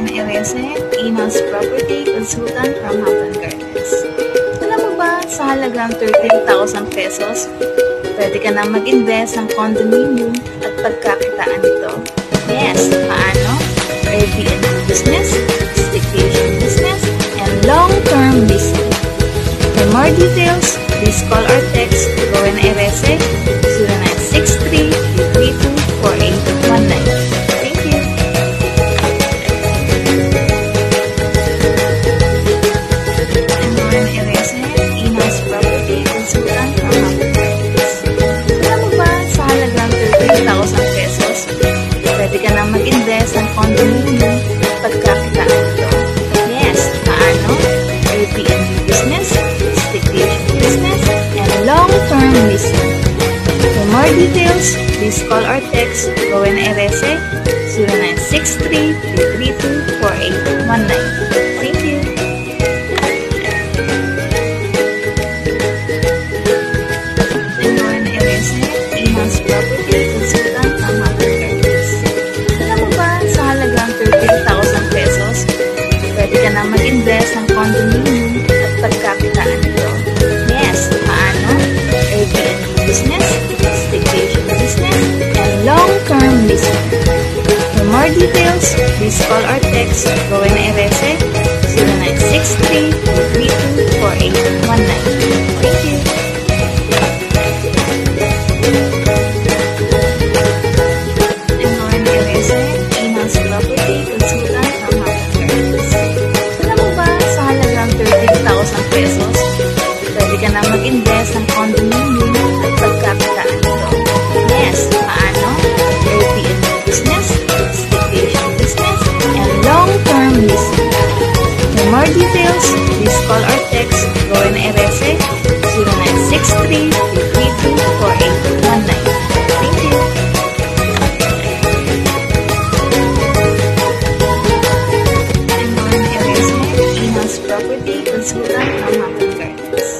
Lauren Erese, in-house property consultant from Hampton Gardens. Alam mo ba, sa halagang 13,000 pesos, pwede ka na mag-invest ng condominium at pagkakitaan nito. Yes, paano? Airbnb business, staycation business, and long-term leasing. For more details, please call or text Lauren Erese 0963-332-4819. Thank you. I'm Lauren Erese, in-house property consultant from Hampton Gardens. Alam mo ba, sa halagang 13,000 pesos, pwede ka na mag-invest ng condominium at pagkakitaan nito. Yes, paano? Airbnb business, staycation business, and long-term leasing. For more details, please call or text Lauren Erese 0963-332-4819. Thank you. I'm Lauren Erese, in-house property consultant from Hampton Gardens. Alam mo ba, sa halagang 13,000 pesos, pwede ka na mag-invest ng condominium at pagkakitaan nito. Yes, paano? Airbnb business, staycation business, and long-term leasing. For more details, please call or text Lauren Erese 0963-332-4819. Thank you. I'm Lauren Erese, in-house property consultant from Hampton Gardens. Alam mo ba, sa halagang 13,000 pesos, pwede ka na mag-invest ng condominium at pagkakitaan nito. Yes, paano? Airbnb business, staycation business, and long-term leasing. For more details, please call or text Lauren Erese 0963-332-4819. Thank you. I'm Lauren Erese, in-house property consultant from Hampton Gardens.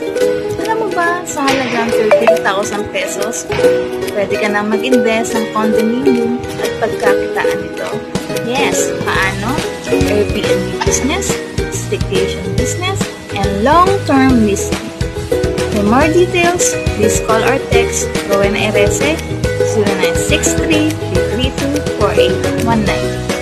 Alam mo ba, sa halagang 13,000 pesos, pwede ka na mag-invest ng condominium at pagkakitaan nito. Yes, paano? Airbnb business, staycation business, and long-term leasing. For more details, please call or text Lauren Erese 0963-332-4819.